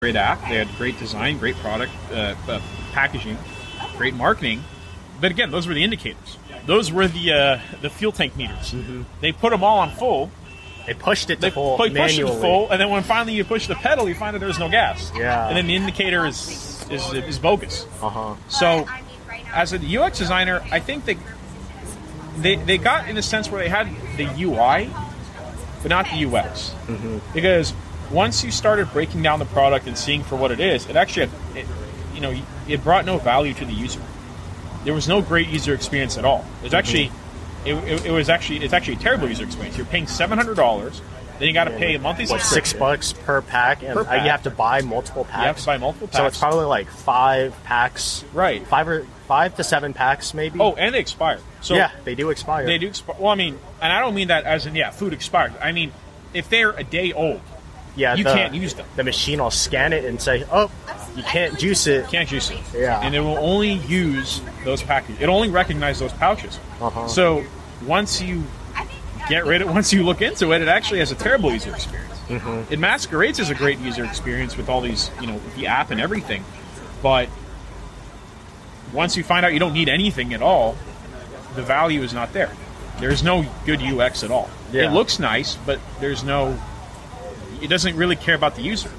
great app. They had great design, great product, packaging, great marketing. But again, those were the indicators. Those were the fuel tank meters. They put them all on full. They pushed it to full pushed manually. it to full, and then when finally you push the pedal, you find that there's no gas. Yeah. And then the indicator is bogus. So, as a UX designer, I think they got in a sense where they had the UI, but not the UX. Because once you started breaking down the product and seeing for what it is, it actually it brought no value to the user. There was no great user experience at all. It's actually a terrible user experience. You're paying $700, then you got to pay a monthly subscription. $6 per pack, and you have to buy multiple packs. You have to buy multiple packs. So it's probably like 5 packs. Right. 5 to 7 packs, maybe. Oh, and they expire. So yeah, they do expire. They do expire. Well, I mean, and I don't mean that as in food expires. I mean, if they're a day old, you can't use them. The machine will scan it and say, "Oh, you can't juice it." Can't juice it. Yeah. And it will only use those packages. It only recognizes those pouches. So once you once you look into it, it actually has a terrible user experience. It masquerades as a great user experience with all these, the app and everything. But once you find out you don't need anything at all, the value is not there. There's no good UX at all. It looks nice, but it doesn't really care about the user.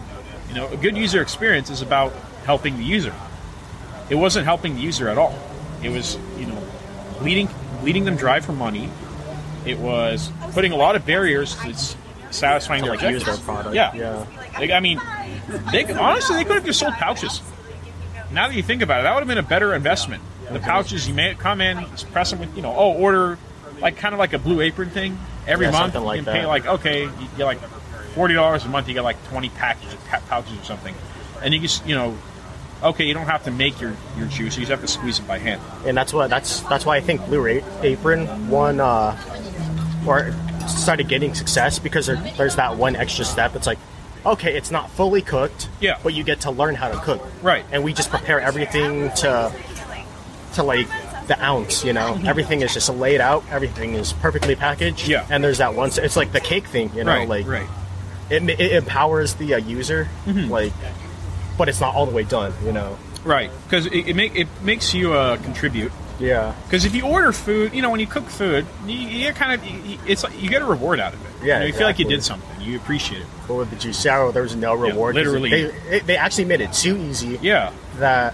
A good user experience is about helping the user. It wasn't helping the user at all. It was, leading them drive for money. It was putting a lot of barriers to satisfying their objectives. Use their product. Yeah. I mean, they could have just sold pouches. Now that you think about it, that would have been a better investment. The pouches, you may come in, just press them with, order kind of like a Blue Apron thing every month. Like you can pay you get like $40 a month. You get like 20 pouches or something, and you just you don't have to make your juice. You just have to squeeze it by hand. And that's why I think Blue Apron won or started getting success, because there's that one extra step. It's like, okay, it's not fully cooked, but you get to learn how to cook. Right. And we just prepare everything to like the ounce, Everything is just laid out. Everything is perfectly packaged. Yeah. And there's that one. It's like the cake thing, Right. It empowers the user, but it's not all the way done, Right. Because it makes you contribute. Yeah. Because if you order food, when you cook food, you it's like you get a reward out of it. Yeah. You feel like you did something. You appreciate it. But with the Juicero, there was no reward. Literally, they actually made it too easy. Yeah. That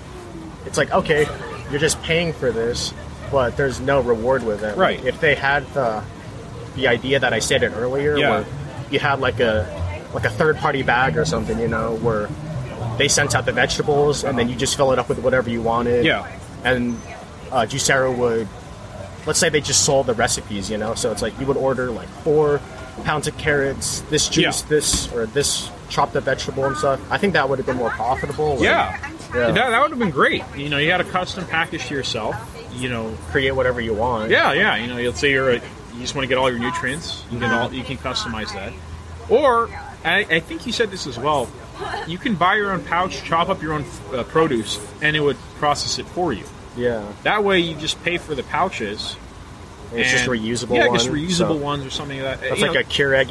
it's like, okay, you're just paying for this, but there's no reward with it. Right. Like, if they had the idea that I stated earlier, where you had like a third-party bag or something, where they sent out the vegetables and then you just fill it up with whatever you wanted. Yeah. And Juicero would, let's say they just sold the recipes, so it's like you would order like 4 pounds of carrots, this juice, this chopped up vegetable and stuff. I think that would have been more profitable. That would have been great. You had a custom package to yourself. Create whatever you want. Yeah. You'll say you just want to get all your nutrients. You can customize that. Or I think you said this as well. You can buy your own pouch, chop up your own produce, and it would process it for you. Yeah. That way, you just pay for the pouches. It's just reusable. Yeah, just reusable ones or something like that. That's like a Keurig,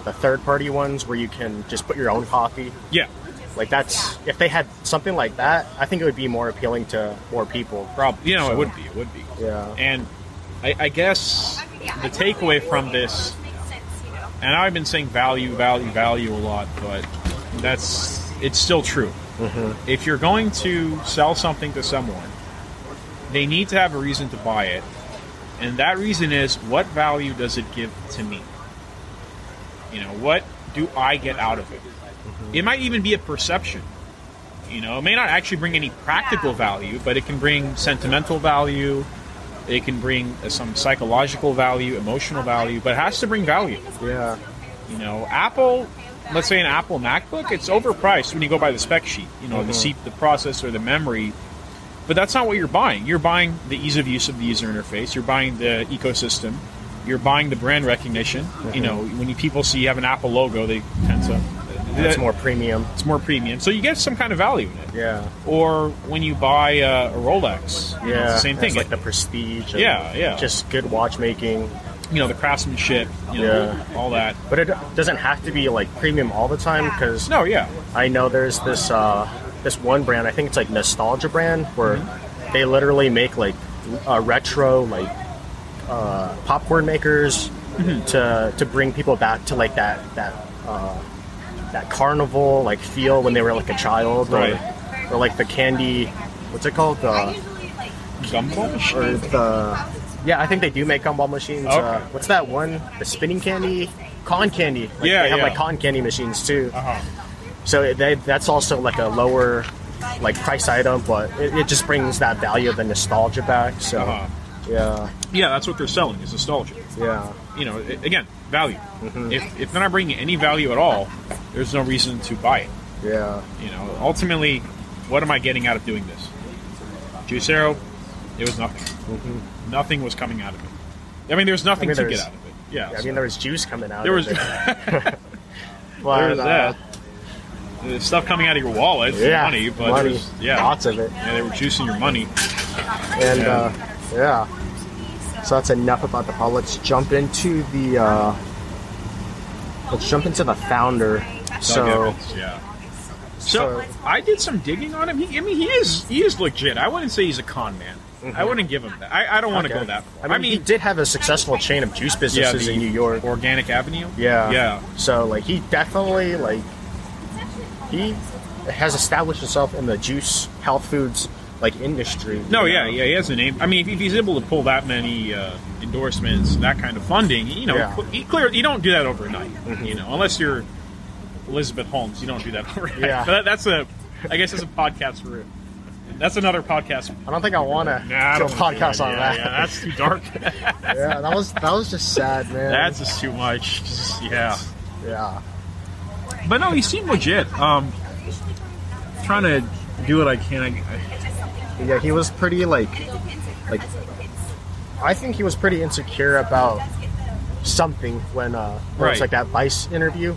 the third-party ones where you can just put your own coffee. Yeah. Like if they had something like that, I think it would be more appealing to more people. Probably. It would be. Yeah. And I guess the takeaway from this, and I've been saying value a lot, but it's still true. If you're going to sell something to someone, they need to have a reason to buy it. And that reason is, what value does it give to me? What do I get out of it? It might even be a perception. It may not actually bring any practical value, but it can bring sentimental value. It can bring some psychological value, emotional value, but it has to bring value. Yeah. Apple, let's say an Apple MacBook, it's overpriced when you go by the spec sheet. The processor, the memory. But that's not what you're buying. You're buying the ease of use of the user interface. You're buying the ecosystem. You're buying the brand recognition. When people see you have an Apple logo, they tend to... It's more premium. It's more premium. So you get some kind of value in it. Yeah. Or when you buy a Rolex, it's the same thing. It's like the prestige. Yeah. Just good watchmaking. you know, the craftsmanship, you know, all that. But it doesn't have to be like premium all the time, because No, yeah. I know there's this this one brand, I think it's like Nostalgia brand, where they literally make like retro like popcorn makers to bring people back to like that carnival like feel when they were like a child, Right. or like the candy, what's it called, Gumball machine? or yeah, I think they do make gumball machines. Okay. What's that one? The spinning candy, cotton candy. Like, Yeah, they have yeah. like cotton candy machines too. Uh-huh. So that's also like a lower like price item, but it just brings that value of the nostalgia back. So Uh-huh. yeah, Yeah, that's what they're selling, is nostalgia. yeah, You know, again, value. If they're not bringing any value at all, there's no reason to buy it. yeah. You know, ultimately, what am I getting out of doing this? Juicero, it was nothing. Nothing was coming out of it. I mean, there's nothing to get out of it. Yeah. I mean, there was juice coming out. there of was it. there But, was that. There's stuff coming out of your wallet, Yeah, money, but money. there's Lots of it. Yeah, they were juicing your money. And Yeah. so that's enough about the pod. Let's jump into the founder. Doug So Evans, yeah. So I did some digging on him. He is legit. I wouldn't say he's a con man. I wouldn't give him that. I don't want to go that far. I mean, he did have a successful chain of juice businesses in New York. Organic Avenue. Yeah. Yeah. So like he definitely he has established himself in the juice health foods like industry. No, yeah, he has a name. I mean, if he's able to pull that many endorsements, that kind of funding, you know, you don't do that overnight. You know, unless you're Elizabeth Holmes, you don't do that overnight. Yeah. But I guess that's a podcast for it. That's another podcast. I don't think I want to do a podcast on that. Yeah, that's too dark. Yeah, that was just sad, man. That's just too much. Yeah. Yeah. But no, he seemed legit. Trying to do what I can. Yeah, he was pretty like I think he was pretty insecure about something when it was like that Vice interview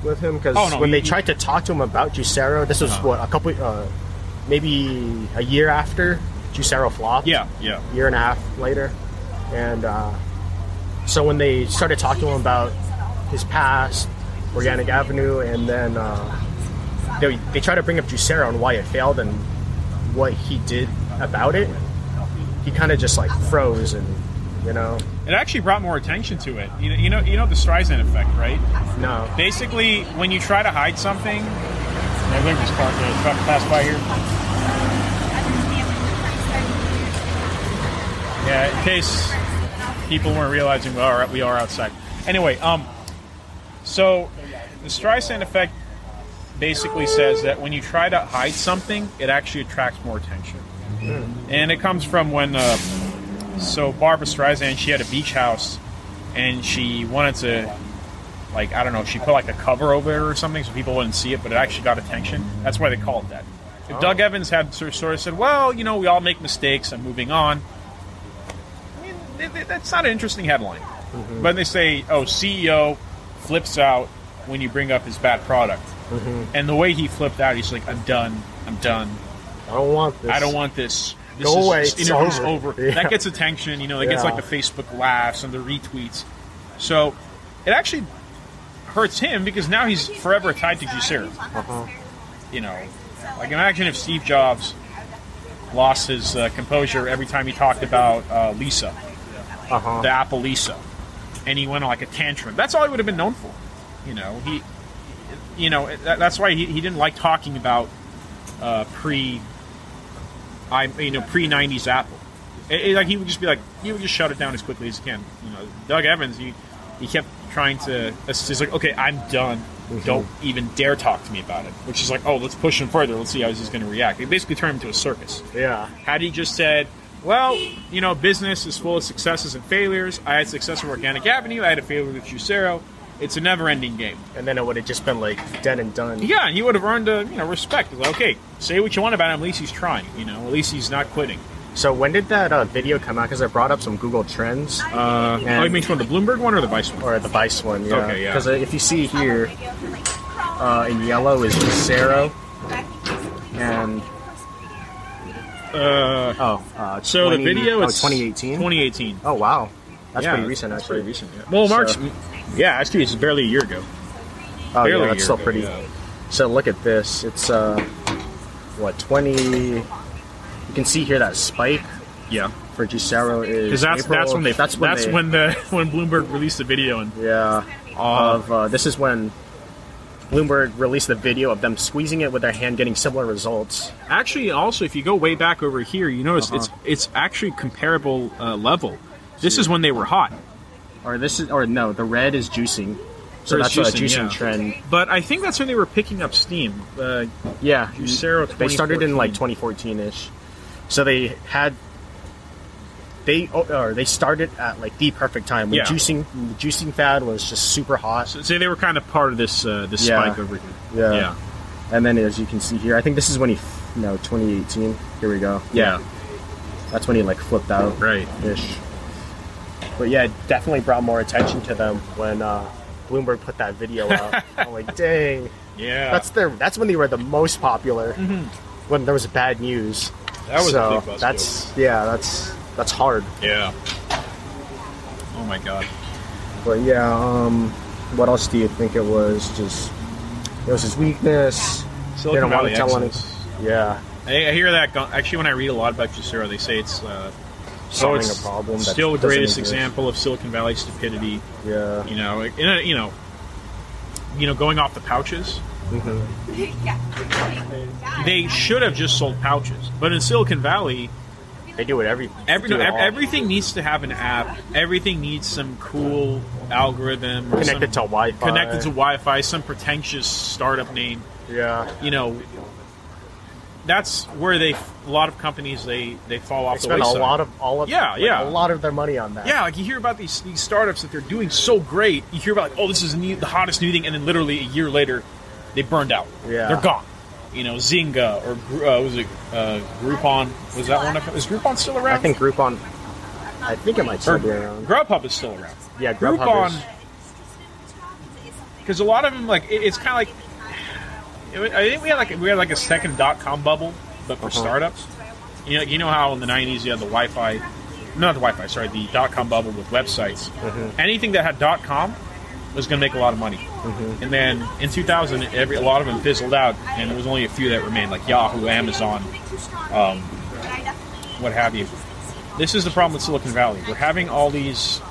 with him, because when they tried to talk to him about Juicero, this was what, a couple maybe a year after Juicero flopped. Yeah. Year and a half later. And so when they started talking to him about his past, Organic Avenue, and then they tried to bring up Juicero and why it failed and what he did about it, he kind of just like froze, and you know, it actually brought more attention to it. You know the Streisand effect, right? No. Basically, when you try to hide something, I think this car truck passed by here. Yeah, in case people weren't realizing we are outside. Anyway, so the Streisand effect basically says that when you try to hide something, it actually attracts more attention. And it comes from when so Barbra Streisand, she had a beach house and she wanted to, like, I don't know, she put like a cover over it or something so people wouldn't see it, but it actually got attention. That's why they call it that. If Doug Evans had sort of said, well, you know, we all make mistakes, I'm moving on, I mean, that's not an interesting headline. But they say, oh, CEO flips out when you bring up his bad product. And the way he flipped out, he's like, I'm done. I don't want this. Go away. This interview's over. Yeah. That gets attention, you know, it gets like the Facebook laughs and the retweets. So it actually hurts him because now he's forever tied to Juicero. You know, like imagine if Steve Jobs lost his composure every time he talked about Lisa, the Apple Lisa, and he went on like a tantrum. That's all he would have been known for. You know, that's why he didn't like talking about pre-90s Apple. Like he would just be like, he would just shut it down as quickly as he can. You know, Doug Evans, he kept trying to. He's like, okay, I'm done. Don't even dare talk to me about it. Which is like, oh, let's push him further. Let's see how he's going to react. They basically turned him into a circus. Yeah. Had he just said, well, you know, business is full of successes and failures. I had success with Organic Avenue. I had a failure with Juicero. It's a never-ending game. And then it would have just been like dead and done. Yeah, and he would have earned respect. Like, okay, say what you want about him. At least he's trying. You know, at least he's not quitting. So when did that video come out? Because I brought up some Google Trends. You mean from the Bloomberg one or the Vice one? Or the Vice one, yeah. Okay, yeah. Because if you see here, in yellow is Juicero. And... so the video, it's 2018? 2018. Oh, wow. That's pretty recent, that's actually. pretty recent. Yeah. Well, March. So, yeah, actually, it's barely a year ago. Oh, barely yeah, that's still pretty. Yeah. So look at this. It's what 20. You can see here that spike. Yeah. For Juicero is because that's when when Bloomberg released the video and this is when Bloomberg released the video of them squeezing it with their hand, getting similar results. Actually, also if you go way back over here, you notice it's actually comparable level. This is when they were hot. No, the red is juicing. So that's a juicing trend. But I think that's when they were picking up steam. Juicero. They started in like 2014-ish. So they had. They started at like the perfect time when juicing fad was just super hot. So they were kind of part of this spike over here. Yeah. And then as you can see here, I think this is when 2018. Here we go. Yeah. That's when he like flipped out. Right. Ish. But yeah, it definitely brought more attention to them when Bloomberg put that video out. I'm like, dang. Yeah. That's when they were the most popular. When there was bad news. That was a big buzz. That's hard. Yeah. Oh my god. But yeah, what else do you think it was? Just it was his weakness. Silicon Valley excellence. Yeah. I hear that. Actually, when I read a lot about Juicero, they say it's solving a problem. Still the greatest example of Silicon Valley stupidity. Yeah. Going off the pouches. They should have just sold pouches, but in Silicon Valley. They do it everything needs to have an app. Everything needs some cool algorithm. Connected to Wi-Fi. Some pretentious startup name. Yeah. That's where a lot of companies they fall off the wayside. They spend a lot of their money on that. Yeah, like you hear about these startups that they're doing so great. You hear about this is the hottest new thing, and then literally a year later, they burned out. Yeah. They're gone. Zynga or Groupon. Was that one of them? Is Groupon still around? I think Groupon. I think it might still be around. Grubhub is still around. Yeah, Groupon. Because a lot of them, it's kind of like. I think we had like a second .com bubble, but for startups. You know how in the 90s you had the Wi-Fi, not the Wi-Fi, sorry, the .com bubble with websites. Anything that had .com was going to make a lot of money. And then in 2000, a lot of them fizzled out, and there was only a few that remained, like Yahoo, Amazon, what have you. This is the problem with Silicon Valley. We're having all these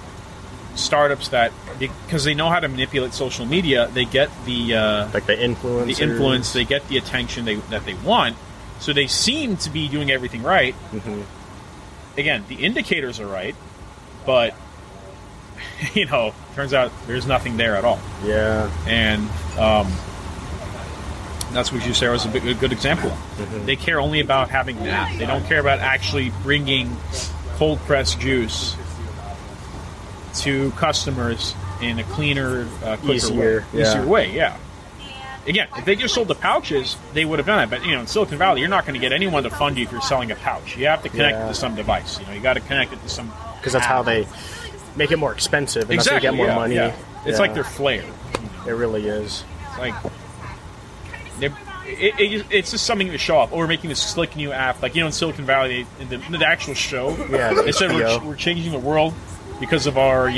startups that, because they know how to manipulate social media, they get the influence, they get the attention that they want, so they seem to be doing everything right. Again, the indicators are right, but turns out there's nothing there at all. Yeah. And that's what Juicero is a good example of. They care only about having an app. They don't care about actually bringing cold-pressed juice to customers in a cleaner, quicker easier way. Yeah. Again, if they just sold the pouches, they would have done it. But, in Silicon Valley, you're not going to get anyone to fund you if you're selling a pouch. You have to connect it to some device. You got to connect it to some... Because that's how they... make it more expensive, and that's how you get more money. Yeah. It's like their flair. It really is. It's like it's just something to show off. Oh, we're making this slick new app. Like in Silicon Valley, the actual show. Yeah, they said we're changing the world because of our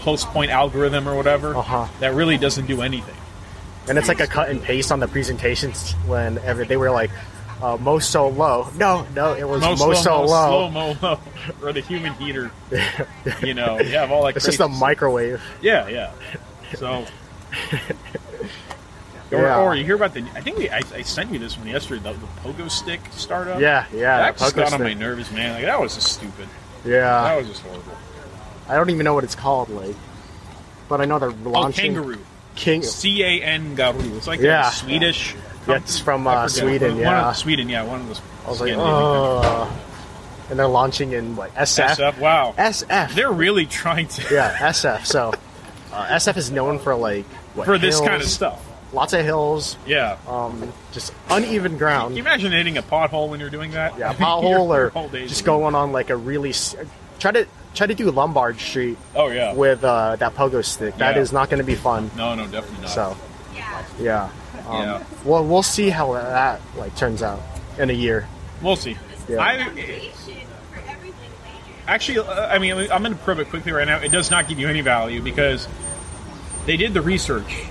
close point algorithm or whatever. That really doesn't do anything. And it's like a cut and paste on the presentations whenever they were like. Mo so low. No, it was Mo so low. Slow-mo low. Or the human heater. You have all that. It's just a microwave. Yeah. So. Or you hear about I think I sent you this one yesterday. The pogo stick startup. Yeah. That just got on my nerves, man. Like that was just stupid. Yeah. That was just horrible. I don't even know what it's called, but I know they're launching. Kangaroo. Kangaroo. It's like Swedish. Yeah, it's from Sweden. One of those. I was like, and they're launching in SF. SF. Wow. SF. They're really trying to. Yeah, SF. So, SF is known for this kind of stuff. Lots of hills. Yeah. Just uneven ground. Can you imagine hitting a pothole when you're doing that? Yeah, a pothole or just going on a really try to do Lombard Street. Oh yeah. With that pogo stick. That is not going to be fun. No, definitely not. So. Yeah. Well, we'll see how that turns out in a year. We'll see. Yeah. Actually, I mean, I'm going to prove it quickly right now. It does not give you any value because they did the research.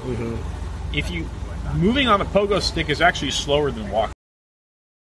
If you moving on a pogo stick is actually slower than walking.